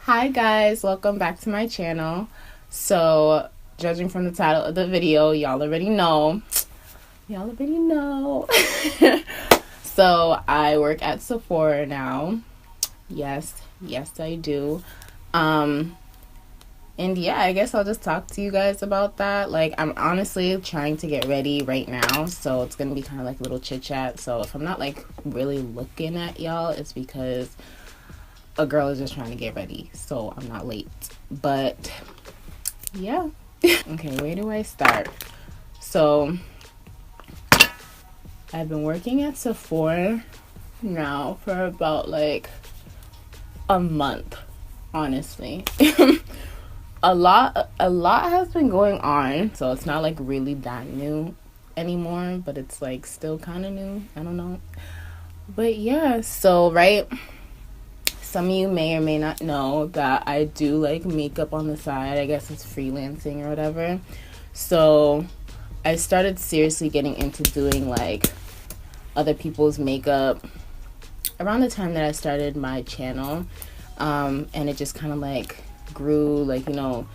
Hi guys, welcome back to my channel. So, judging from the title of the video, y'all already know. So, I work at Sephora now. Yes, I do. And yeah, I guess I'll just talk to you guys about that. Like, I'm honestly trying to get ready right now, so it's gonna be kind of like a little chit chat. So if I'm not like really looking at y'all, it's because a girl is just trying to get ready, so I'm not late. But yeah. Okay, where do I start? So I've been working at Sephora now for about like a month, honestly. a lot has been going on, so it's not like really that new anymore, but it's like still kind of new. I don't know. But yeah, so some of you may or may not know that I do like makeup on the side. I guess it's freelancing or whatever. So I started seriously getting into doing like other people's makeup around the time that I started my channel. And it just kind of like grew, like, you know,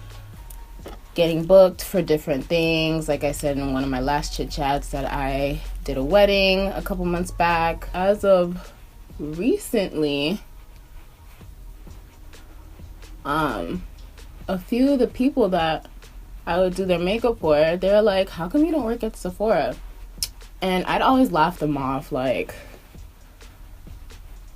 getting booked for different things. Like I said in one of my last chit chats, that I did a wedding a couple months back. As of recently, a few of the people that I would do their makeup for, they're like, how come you don't work at Sephora? And I'd always laugh them off, like,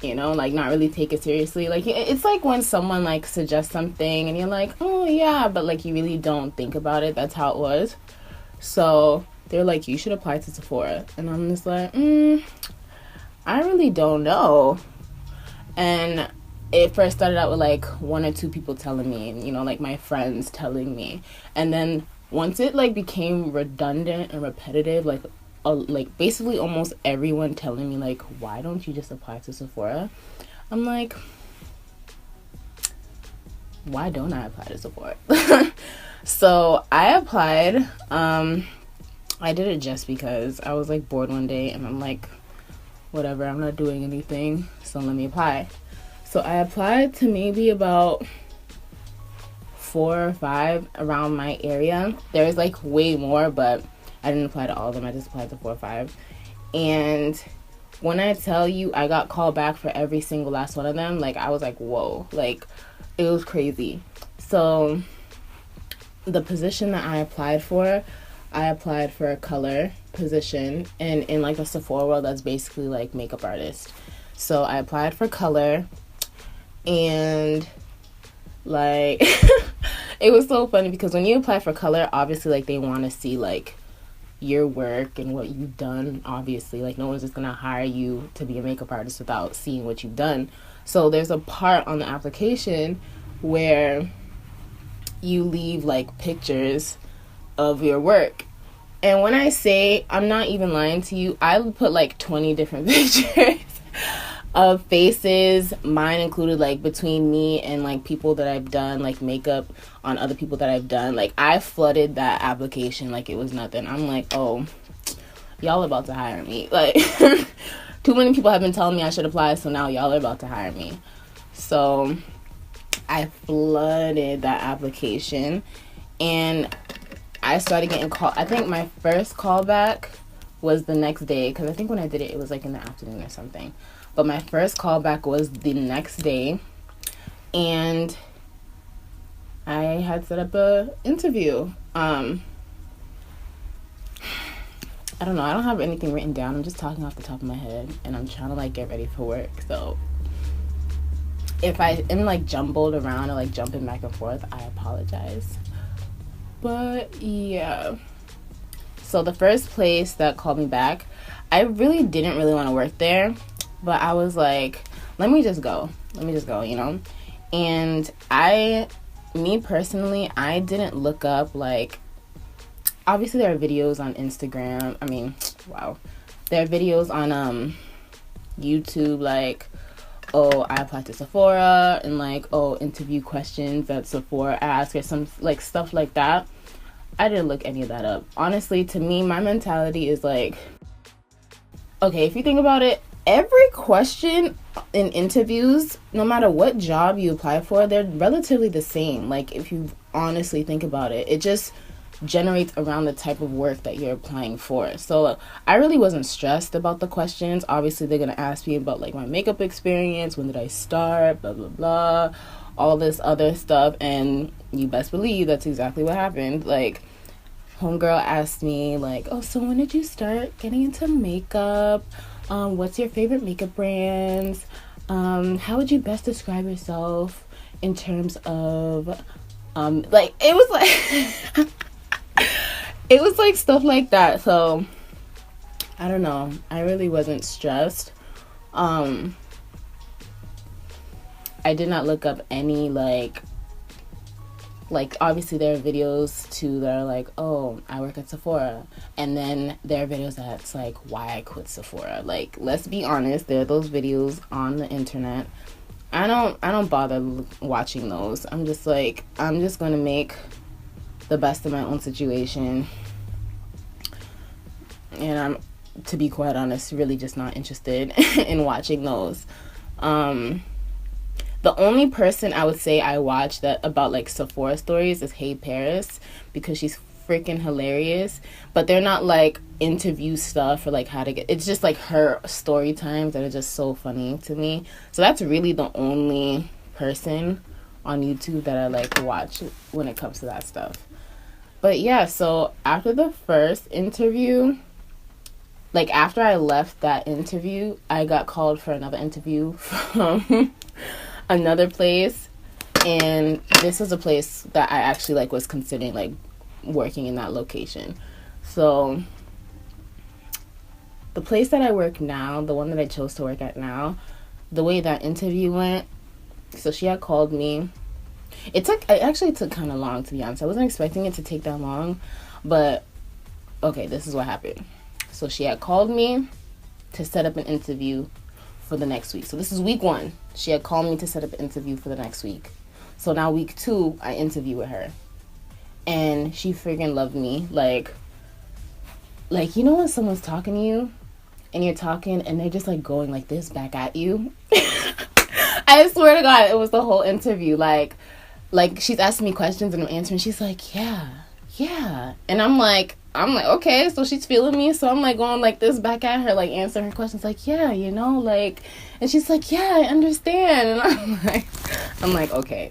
you know, like not really take it seriously. Like, it's like when someone like suggests something and you're like, oh yeah, but like you really don't think about it. That's how it was. So they're like, you should apply to Sephora. And I'm just like, I really don't know. And it first started out with like one or two people telling me, and, you know, like my friends telling me. And then once it like became redundant and repetitive, like basically almost everyone telling me like, why don't you just apply to Sephora? I'm like, why don't I apply to Sephora? So I applied. I did it just because I was like bored one day and I'm like, whatever, I'm not doing anything, so let me apply. So I applied to maybe about 4 or 5 around my area. There's like way more, but I didn't apply to all of them. I just applied to 4 or 5. And when I tell you I got called back for every single last one of them, like I was like, whoa, like it was crazy. So the position that I applied for a color position, and in like the Sephora world, that's basically like makeup artist. So I applied for color, and like it was so funny because when you apply for color, obviously like they want to see like your work and what you've done. Obviously, like no one's just gonna hire you to be a makeup artist without seeing what you've done. So there's a part on the application where you leave like pictures of your work. And when I say, I'm not even lying to you, I would put like 20 different pictures of faces, mine included, like between me and like people that I've done like makeup on other people that I've done. Like I flooded that application like it was nothing. I'm like, oh, y'all are about to hire me. Like too many people have been telling me I should apply, so now y'all are about to hire me. So I flooded that application and I started getting called. I think my first call back was the next day, because I think when I did it, it was like in the afternoon or something. But my first call back was the next day, and I had set up a interview. I don't know. I don't have anything written down. I'm just talking off the top of my head, and I'm trying to like get ready for work. So if I am like jumbled around or like jumping back and forth, I apologize. But yeah. So the first place that called me back, I really didn't really want to work there. But I was like, let me just go, you know? And me personally, I didn't look up, like, obviously there are videos on Instagram. I mean, wow. There are videos on YouTube, like, oh, I applied to Sephora, and like, oh, interview questions that Sephora ask, or some, like, stuff like that. I didn't look any of that up. Honestly, to me, my mentality is like, okay, if you think about it, every question in interviews, no matter what job you apply for, they're relatively the same. Like, if you honestly think about it, it just generates around the type of work that you're applying for. So I really wasn't stressed about the questions. Obviously, they're going to ask me about, like, my makeup experience, when did I start, blah, blah, blah, all this other stuff. And you best believe that's exactly what happened. Like, homegirl asked me, like, oh, so when did you start getting into makeup? What's your favorite makeup brands? How would you best describe yourself in terms of, like, it was like, it was like stuff like that. So, I don't know. I really wasn't stressed. I did not look up any, like, obviously there are videos too that are like, oh, I work at Sephora, and then there are videos that's like, why I quit Sephora. Like, let's be honest, there are those videos on the internet. I don't bother watching those. I'm just gonna make the best of my own situation, and I'm, to be quite honest, really just not interested in watching those. The only person I would say I watch that about, like, Sephora stories is Hey Paris, because she's freaking hilarious. But they're not, like, interview stuff or, like, how to get... It's just, like, her story times that are just so funny to me. So that's really the only person on YouTube that I, like, watch when it comes to that stuff. But, yeah, so after the first interview... Like, after I left that interview, I got called for another interview from... another place, and this was a place that I actually, like, was considering, like, working in that location. So the place that I work now, the one that I chose to work at now, the way that interview went, so she had called me. It actually took kind of long, to be honest. I wasn't expecting it to take that long, but okay, this is what happened. So she had called me to set up an interview for the next week. So this is week 1. She had called me to set up an interview for the next week. So now week 2, I interview with her. And she freaking loved me. Like, you know when someone's talking to you and you're talking and they're just, like, going like this back at you? I swear to God, it was the whole interview. Like she's asking me questions and I'm answering. She's like, yeah. And I'm like, okay, so she's feeling me. So I'm, like, going like this back at her, like, answering her questions, like, yeah, you know, like, and she's like, yeah, I understand. And I'm like, okay,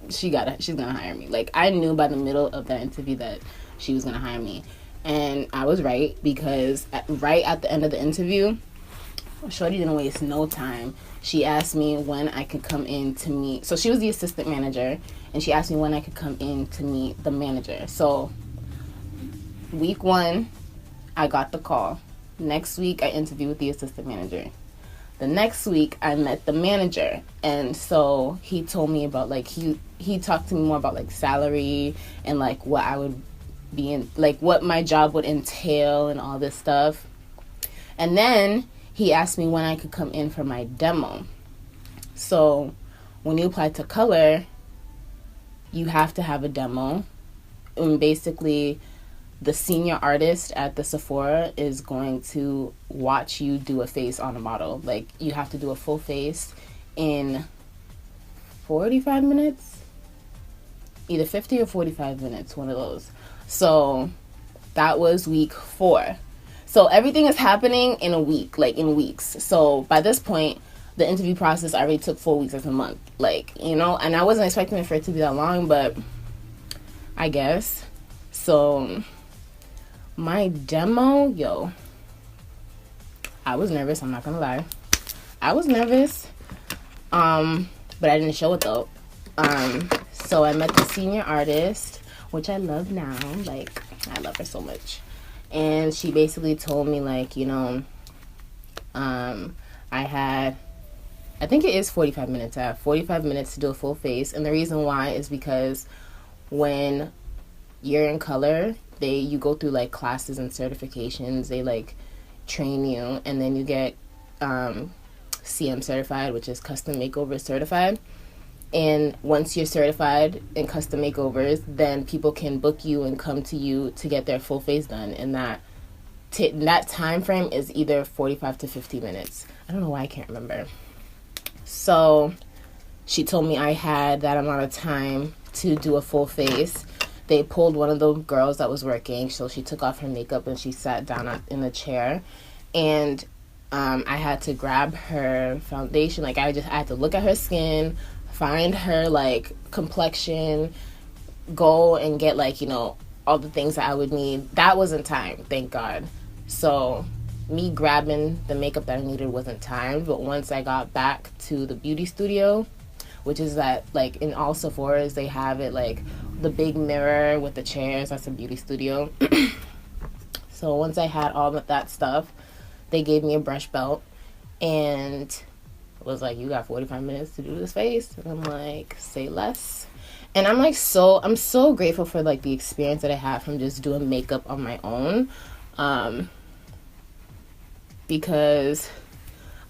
she's gonna hire me. Like, I knew by the middle of that interview that she was gonna hire me. And I was right, because right at the end of the interview, shorty didn't waste no time. She asked me when I could come in to meet. So she was the assistant manager, and she asked me when I could come in to meet the manager. So week 1, I got the call. Next week, I interviewed with the assistant manager. The next week, I met the manager. And so he told me about, like, he talked to me more about, like, salary and, like, what I would be in, like, what my job would entail and all this stuff. And then he asked me when I could come in for my demo. So when you apply to color, you have to have a demo. And basically, the senior artist at the Sephora is going to watch you do a face on a model. Like, you have to do a full face in 45 minutes. Either 50 or 45 minutes, one of those. So that was week 4. So everything is happening in a week, like, in weeks. So by this point, the interview process already took 4 weeks. That's a month. Like, you know, and I wasn't expecting it for it to be that long, but I guess. So my demo, I was nervous. I'm not gonna lie. I was nervous. But I didn't show it though. So I met the senior artist, which I love now. Like, I love her so much. And she basically told me, like, you know, I think it is 45 minutes. I have 45 minutes to do a full face. And the reason why is because when you're in color, you go through, like, classes and certifications. They, like, train you, and then you get CM certified, which is custom makeover certified. And once you're certified in custom makeovers, then people can book you and come to you to get their full face done. And that that time frame is either 45 to 50 minutes. I don't know why I can't remember. So she told me I had that amount of time to do a full face. They pulled one of the girls that was working, so she took off her makeup and she sat down in a chair, and I had to grab her foundation. Like, I had to look at her skin, find her like complexion, go and get like, you know, all the things that I would need. That wasn't time, thank God. So me grabbing the makeup that I needed wasn't timed. But once I got back to the beauty studio, which is that, like, in all Sephoras, they have it, like, the big mirror with the chairs. That's a beauty studio. So once I had all of that stuff, they gave me a brush belt and was like, you got 45 minutes to do this face. And I'm like, say less. And I'm so grateful for, like, the experience that I had from just doing makeup on my own. Because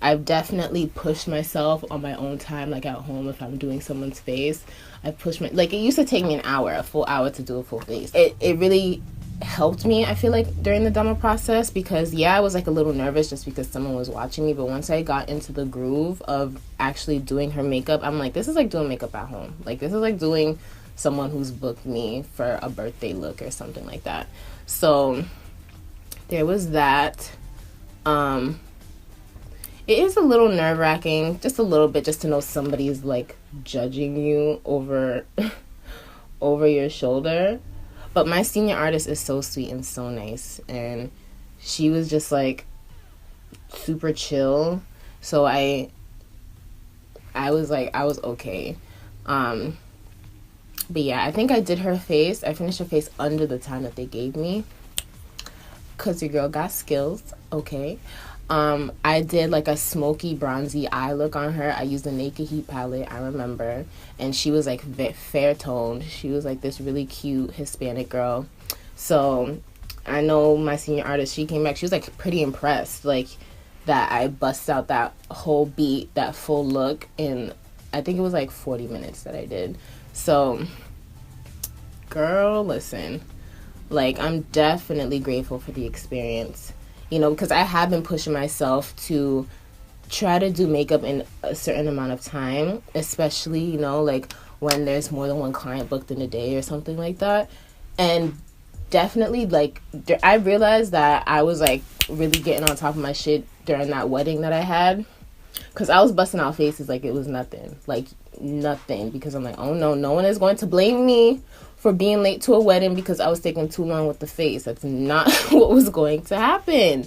I've definitely pushed myself on my own time, like at home, if I'm doing someone's face. I've pushed it used to take me a full hour to do a full face. It really helped me, I feel like, during the demo process, because I was like a little nervous just because someone was watching me, but once I got into the groove of actually doing her makeup, I'm like, this is like doing makeup at home. Like, this is like doing someone who's booked me for a birthday look or something like that. So there was that. It is a little nerve-wracking, just a little bit, just to know somebody's like judging you over your shoulder. But my senior artist is so sweet and so nice, and she was just like super chill. So I was okay. But yeah, I think I did her face. I finished her face under the time that they gave me, cause your girl got skills. Okay. I did like a smoky bronzy eye look on her. I used the Naked Heat palette, I remember, and she was like fair toned. She was like this really cute Hispanic girl. So I know my senior artist, she came back, she was like pretty impressed, like that I bust out that whole beat, that full look, in I think it was like 40 minutes that I did. So girl, listen, like, I'm definitely grateful for the experience. You know, because I have been pushing myself to try to do makeup in a certain amount of time, especially, you know, like when there's more than one client booked in a day or something like that. And definitely, like, I realized that I was like really getting on top of my shit during that wedding that I had, because I was busting out faces like it was nothing, because I'm like, oh no one is going to blame me for being late to a wedding because I was taking too long with the face. That's not what was going to happen.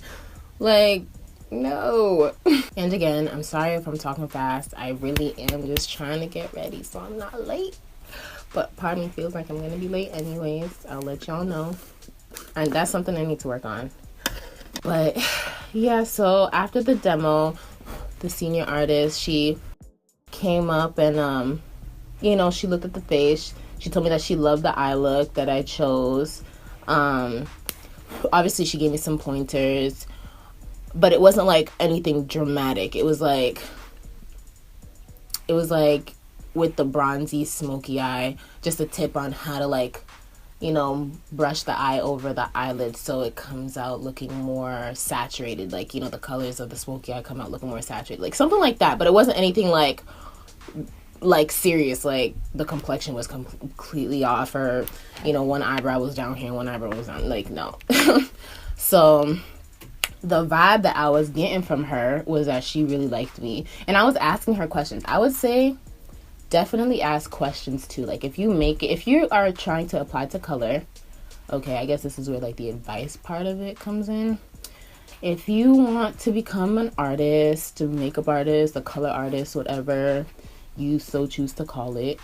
Like, no. And again, I'm sorry if I'm talking fast. I really am just trying to get ready so I'm not late. But part of me feels like I'm going to be late anyways. I'll let y'all know. And that's something I need to work on. But yeah, so after the demo, the senior artist, she came up and, you know, she looked at the face. She told me that she loved the eye look that I chose. Obviously, she gave me some pointers, but it wasn't like anything dramatic. It was like with the bronzy, smoky eye, just a tip on how to, like, you know, brush the eye over the eyelid so it comes out looking more saturated. Like, you know, the colors of the smoky eye come out looking more saturated. Like, something like that. But it wasn't anything like serious, like the complexion was completely off, or, you know, one eyebrow was down here, one eyebrow was down, like, no. So the vibe that I was getting from her was that she really liked me, and I was asking her questions. I would say definitely ask questions too. Like, if you are trying to apply to color, okay, I guess this is where like the advice part of it comes in. If you want to become an artist, a makeup artist, a color artist, whatever you so choose to call it,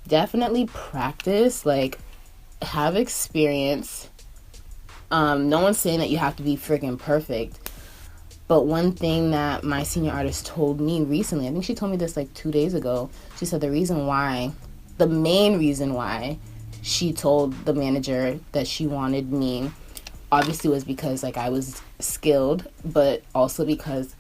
definitely practice, like, have experience. No one's saying that you have to be freaking perfect, but one thing that my senior artist told me recently, I think she told me this like 2 days ago, she said the main reason why she told the manager that she wanted me, obviously, was because, like, I was skilled, but also because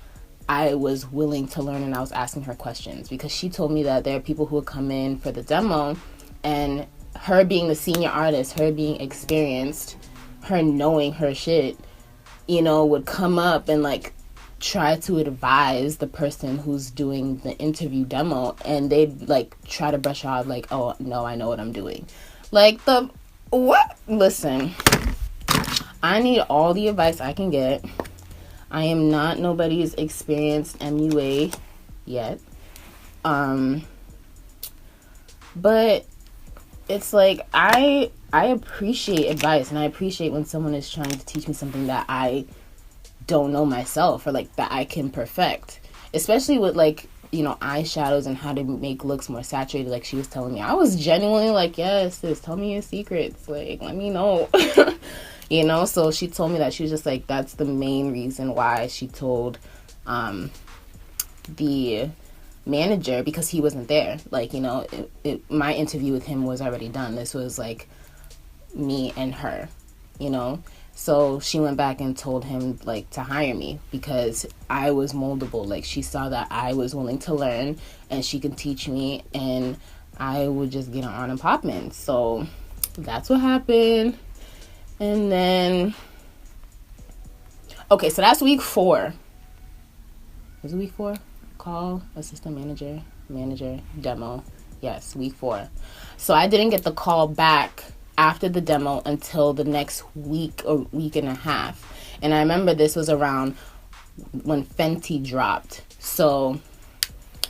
I was willing to learn and I was asking her questions. Because she told me that there are people who would come in for the demo, and her being the senior artist, her being experienced, her knowing her shit, you know, would come up and like try to advise the person who's doing the interview demo, and they'd like try to brush off like, oh no, I know what I'm doing. Like, the what? Listen, I need all the advice I can get. I am not nobody's experienced MUA yet. But it's like I appreciate advice, and I appreciate when someone is trying to teach me something that I don't know myself, or like that I can perfect. Especially with like, you know, eyeshadows and how to make looks more saturated, like she was telling me. I was genuinely like, yes, sis, tell me your secrets. Like, let me know. You know, so she told me that. She was just like, that's the main reason why she told the manager, because he wasn't there. Like, you know, my interview with him was already done. This was like me and her, you know. So she went back and told him like to hire me because I was moldable. Like, she saw that I was willing to learn and she could teach me, and I would just get on and popping. So that's what happened. And then, okay, so that's week 4. Was it week 4? Call, assistant manager, demo. Yes, week 4. So I didn't get the call back after the demo until the next week or week and a half. And I remember this was around when Fenty dropped. So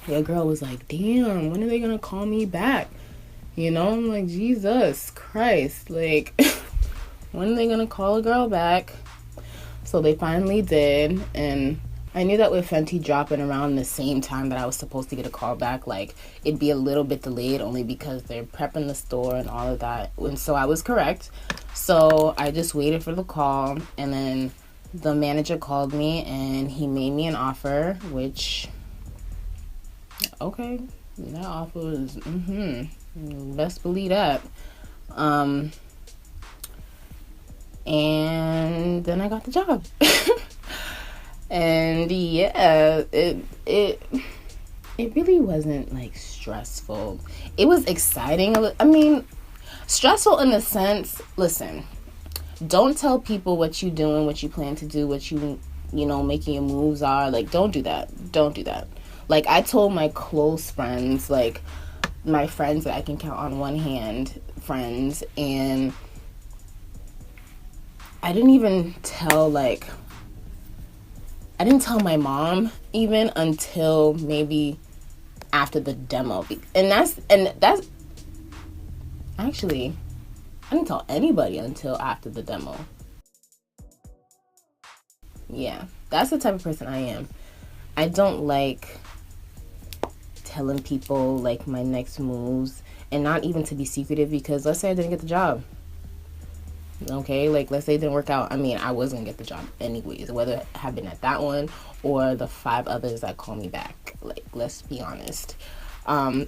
your girl was like, damn, when are they gonna call me back? You know, I'm like, Jesus Christ, like when are they gonna call a girl back? So they finally did, and I knew that with Fenty dropping around the same time that I was supposed to get a call back, like, it'd be a little bit delayed only because they're prepping the store and all of that. And so I was correct. So I just waited for the call, and then the manager called me and he made me an offer, which, okay, that offer was, best believe that. And then I got the job. And yeah, it really wasn't like stressful. It was exciting. I mean, stressful in the sense, listen, don't tell people what you doing, what you plan to do, what you know, making your moves are. Like, don't do that. Don't do that. Like, I told my close friends, like my friends that I can count on one hand, friends, and I didn't even tell, like, I didn't tell my mom even until maybe after the demo. And that's actually, I didn't tell anybody until after the demo. Yeah, that's the type of person I am. I don't like telling people like my next moves, and not even to be secretive, because let's say I didn't get the job. Okay, like, let's say it didn't work out. I mean, I was gonna get the job anyways, whether it had been at that one or the 5 others that call me back. Like, let's be honest. Sorry,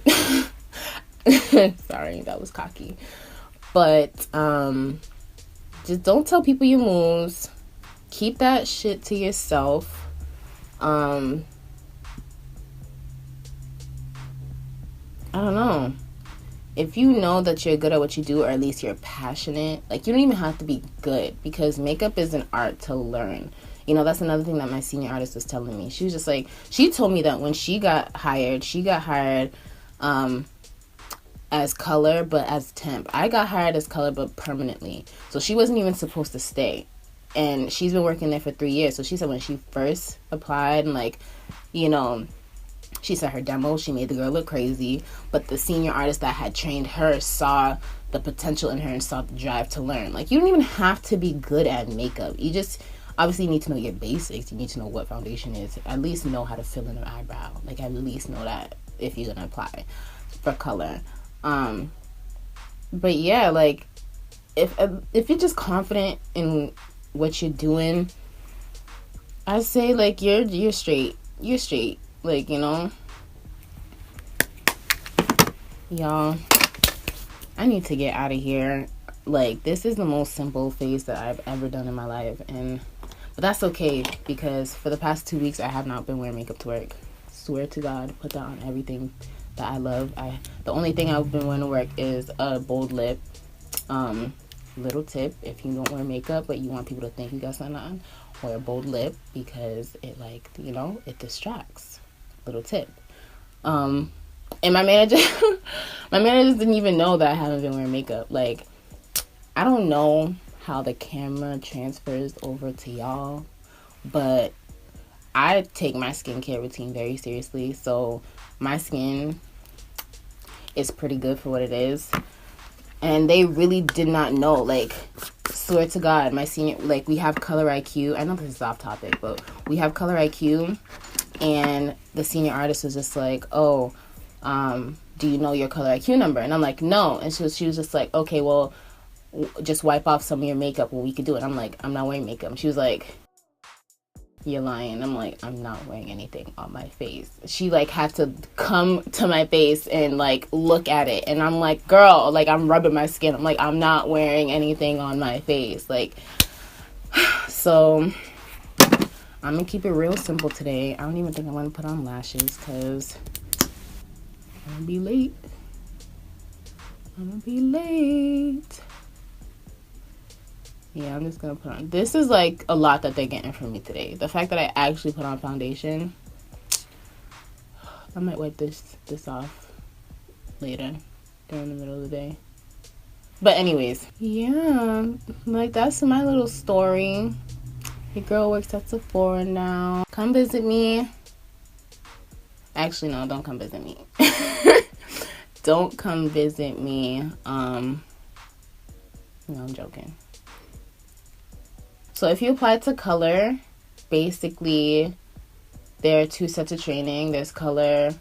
that was cocky. But just don't tell people your moves. Keep that shit to yourself. I don't know. If you know that you're good at what you do, or at least you're passionate, like, you don't even have to be good, because makeup is an art to learn. You know, that's another thing that my senior artist was telling me. She was just like, she told me that when she got hired as color, but as temp. I got hired as color, but permanently. So she wasn't even supposed to stay. And she's been working there for 3 years. So she said when she first applied, and like, you know, she said her demo, she made the girl look crazy, but the senior artist that had trained her saw the potential in her and saw the drive to learn. Like, you don't even have to be good at makeup. You just obviously need to know your basics. You need to know what foundation is. At least know how to fill in an eyebrow. Like, at least know that if you're gonna apply for color. But yeah, like, if you're just confident in what you're doing, I say, like, you're straight. You're straight. Like, you know, y'all, I need to get out of here. Like, this is the most simple face that I've ever done in my life, but that's okay, because for the past 2 weeks I have not been wearing makeup to work. Swear to God, put that on everything that I love. The only thing I've been wearing to work is a bold lip, little tip, if you don't wear makeup but you want people to think you got something on, wear a bold lip because it, like, you know, it distracts. Little tip. And my manager my managers didn't even know that I haven't been wearing makeup. Like, I don't know how the camera transfers over to y'all, but I take my skincare routine very seriously. So my skin is pretty good for what it is. And they really did not know. Like, swear to God, my senior, like, we have Color IQ. I know this is off topic, but we have Color IQ. And the senior artist was just like, oh, do you know your Color IQ number? And I'm like, no. And she was just like, okay, well, just wipe off some of your makeup and we could do it. I'm like, I'm not wearing makeup. She was like, you're lying. I'm like, I'm not wearing anything on my face. She, like, had to come to my face and, like, look at it. And I'm like, girl, like, I'm rubbing my skin. I'm like, I'm not wearing anything on my face. Like, so I'm gonna keep it real simple today. I don't even think I'm gonna put on lashes because I'm gonna be late. Yeah, I'm just gonna put on. This is, like, a lot that they're getting from me today. The fact that I actually put on foundation. I might wipe this off later during the middle of the day. But anyways, yeah, like, that's my little story. Your girl works at Sephora now. Come visit me. Actually, no, don't come visit me. Don't come visit me. No, I'm joking. So if you apply to color, basically there are two sets of training. There's color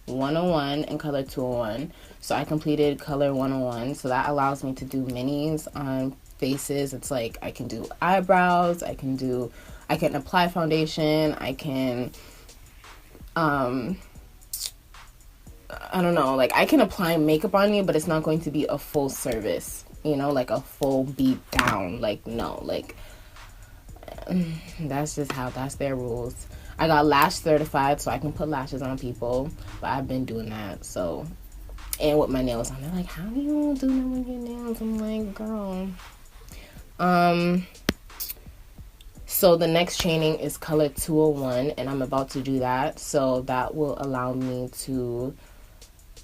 101 and color 201. So I completed color 101. So that allows me to do minis on faces. It's like I can do eyebrows, I can apply foundation, I can I don't know, like, I can apply makeup on you, but it's not going to be a full service, you know, like a full beat down. Like, no, like, that's their rules. I got lash certified, so I can put lashes on people, but I've been doing that. So, and with my nails on, they're like, how do you do that with your nails? I'm like, girl. So the next training is color 201, and I'm about to do that. So that will allow me to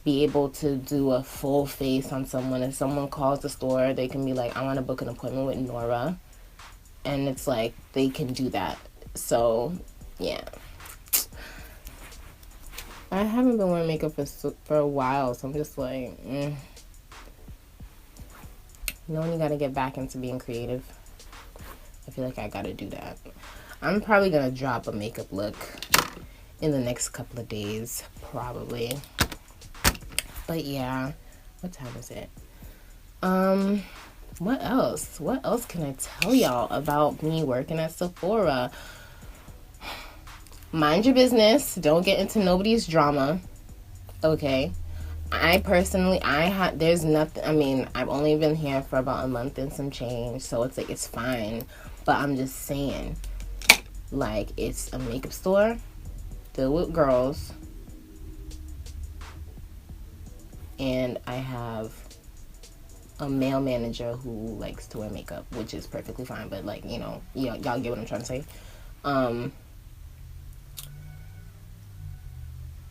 be able to do a full face on someone. If someone calls the store, they can be like, I want to book an appointment with Nora. And it's like, they can do that. So, yeah. I haven't been wearing makeup for a while, so I'm just like, You know when you gotta get back into being creative? I feel like I gotta do that. I'm probably gonna drop a makeup look in the next couple of days, probably. But yeah, what time is it? What else? What else can I tell y'all about me working at Sephora? Mind your business. Don't get into nobody's drama. Okay? There's nothing, I mean, I've only been here for about a month and some change, so it's like, it's fine. But I'm just saying, like, it's a makeup store filled with girls, and I have a male manager who likes to wear makeup, which is perfectly fine, but, like, y'all get what I'm trying to say.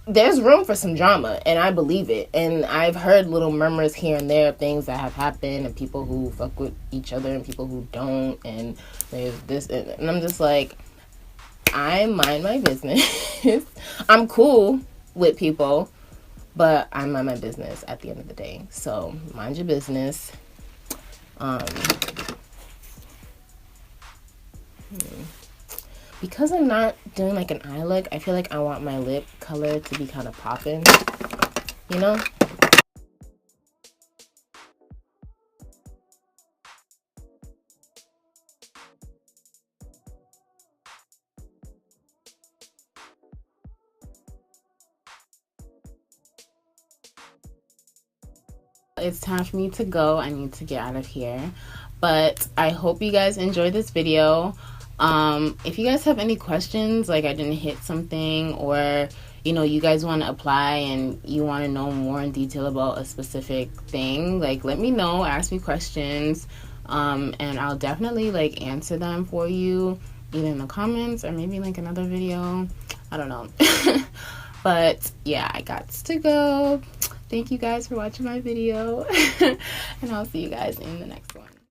There's room for some drama, and I believe it. And I've heard little murmurs here and there of things that have happened, and people who fuck with each other and people who don't, and there's this, and I'm just like, I mind my business. I'm cool with people, but I mind my business at the end of the day. So mind your business. Because I'm not doing like an eye look, I feel like I want my lip color to be kind of popping, you know? It's time for me to go. I need to get out of here. But I hope you guys enjoyed this video. If you guys have any questions, like I didn't hit something, or you guys want to apply and you want to know more in detail about a specific thing, like let me know, ask me questions. And I'll definitely like answer them for you either in the comments or maybe like another video. I don't know. But yeah, I got to go. Thank you guys for watching my video. And I'll see you guys in the next one.